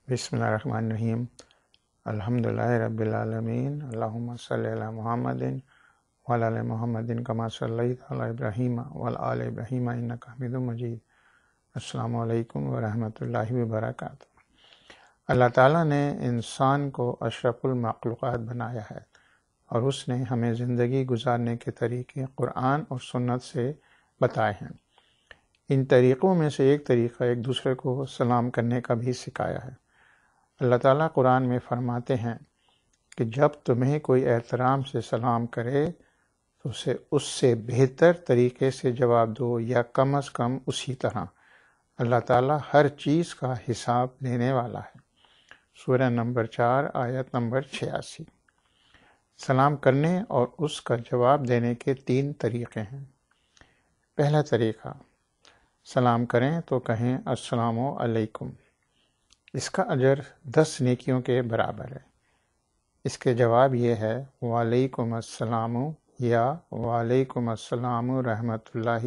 بسم اللہ الرحمن الرحیم الحمدللہ رب العالمین اللہم صلی علی محمد وعلی آل محمد کما صلیت علی ابراہیم وعلی آل ابراہیم انک حمید مجید۔ السلام علیکم ورحمۃ اللہ وبرکاتہ۔ اللہ تعالیٰ نے انسان کو اشرف المخلوقات بنایا ہے اور اس نے ہمیں زندگی گزارنے کے طریقے قرآن اور سنت سے بتائے ہیں۔ ان طریقوں میں سے ایک طریقہ ایک دوسرے کو سلام کرنے کا بھی سکھایا ہے۔ اللہ تعالیٰ قرآن میں فرماتے ہیں کہ جب تمہیں کوئی احترام سے سلام کرے تو اس سے بہتر طریقے سے جواب دو یا کم از کم اسی طرح۔ اللہ تعالیٰ ہر چیز کا حساب لینے والا ہے۔ سورہ نمبر 4 آیت نمبر 86۔ سلام کرنے اور اس کا جواب دینے کے 3 طریقے ہیں۔ پہلا طریقہ، سلام کریں تو کہیں السلام علیکم۔ اس کا اجر 10 نیکیوں کے برابر ہے۔ اس کے جواب یہ ہے وعلیکم السلام یا وعلیکم السلام رحمۃ اللہ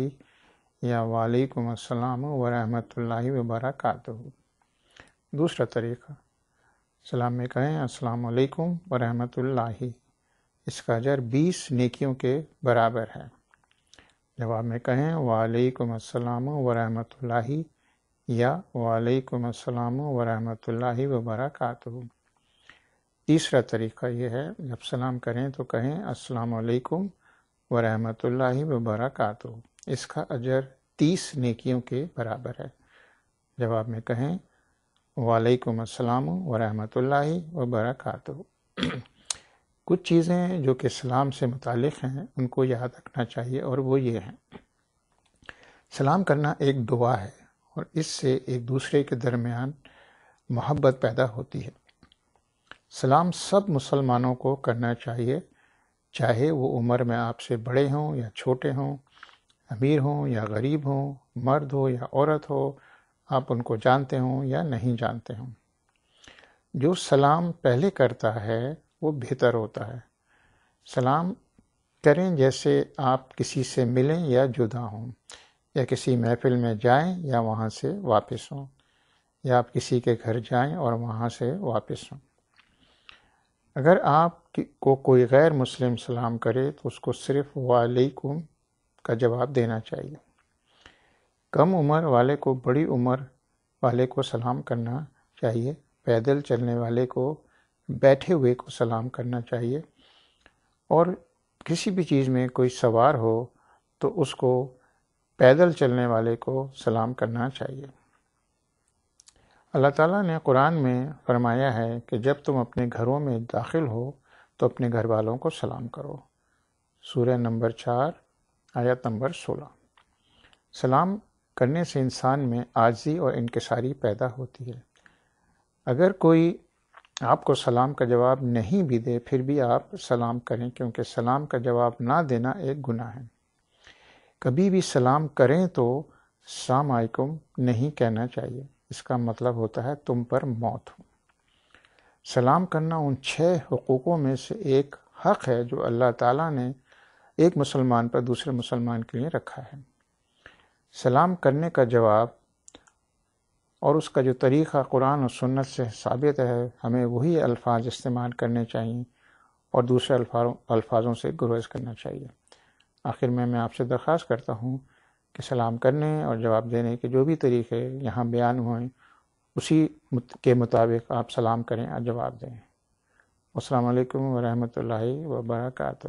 یا وعلیکم السلام ورحمۃ اللہ وبرکاتہ۔ دوسرا طریقہ، سلام میں کہیں السلام علیکم ورحمۃ اللہ۔ اس کا اجر 20 نیکیوں کے برابر ہے۔ جواب میں کہیں وعلیکم السلام ورحمۃ اللہ یا وعلیکم السلام ورحمۃ اللہ وبرکاتہ۔ تیسرا طریقہ یہ ہے، جب سلام کریں تو کہیں السلام علیکم ورحمۃ اللہ وبرکاتہ۔ اس کا اجر 30 نیکیوں کے برابر ہے۔ جواب میں کہیں وعلیکم السلام ورحمۃ اللہ وبرکاتہ۔ کچھ چیزیں جو کہ سلام سے متعلق ہیں ان کو یاد رکھنا چاہیے، اور وہ یہ ہیں۔ سلام کرنا ایک دعا ہے اور اس سے ایک دوسرے کے درمیان محبت پیدا ہوتی ہے۔ سلام سب مسلمانوں کو کرنا چاہیے، چاہے وہ عمر میں آپ سے بڑے ہوں یا چھوٹے ہوں، امیر ہوں یا غریب ہوں، مرد ہو یا عورت ہو، آپ ان کو جانتے ہوں یا نہیں جانتے ہوں۔ جو سلام پہلے کرتا ہے وہ بہتر ہوتا ہے۔ سلام کریں جیسے آپ کسی سے ملیں یا جدا ہوں، یا کسی محفل میں جائیں یا وہاں سے واپس ہوں، یا آپ کسی کے گھر جائیں اور وہاں سے واپس ہوں۔ اگر آپ کو کوئی غیر مسلم سلام کرے تو اس کو صرف وعلیکم کا جواب دینا چاہیے۔ کم عمر والے کو بڑی عمر والے کو سلام کرنا چاہیے۔ پیدل چلنے والے کو بیٹھے ہوئے کو سلام کرنا چاہیے، اور کسی بھی چیز میں کوئی سوار ہو تو اس کو پیدل چلنے والے کو سلام کرنا چاہیے۔ اللہ تعالیٰ نے قرآن میں فرمایا ہے کہ جب تم اپنے گھروں میں داخل ہو تو اپنے گھر والوں کو سلام کرو۔ سورہ نمبر 4 آیت نمبر 16۔ سلام کرنے سے انسان میں عاجزی اور انکساری پیدا ہوتی ہے۔ اگر کوئی آپ کو سلام کا جواب نہیں بھی دے پھر بھی آپ سلام کریں، کیونکہ سلام کا جواب نہ دینا ایک گناہ ہے۔ کبھی بھی سلام کریں تو السلام علیکم نہیں کہنا چاہیے، اس کا مطلب ہوتا ہے تم پر موت ہو۔ سلام کرنا ان 6 حقوقوں میں سے ایک حق ہے جو اللہ تعالیٰ نے ایک مسلمان پر دوسرے مسلمان کے لیے رکھا ہے۔ سلام کرنے کا جواب اور اس کا جو طریقہ قرآن اور سنت سے ثابت ہے، ہمیں وہی الفاظ استعمال کرنے چاہیے اور دوسرے الفاظوں سے گریز کرنا چاہیے۔ آخر میں آپ سے درخواست کرتا ہوں کہ سلام کرنے اور جواب دینے کے جو بھی طریقے یہاں بیان ہوئے اسی کے مطابق آپ سلام کریں اور جواب دیں۔ السلام علیکم ورحمۃ اللہ وبرکاتہ۔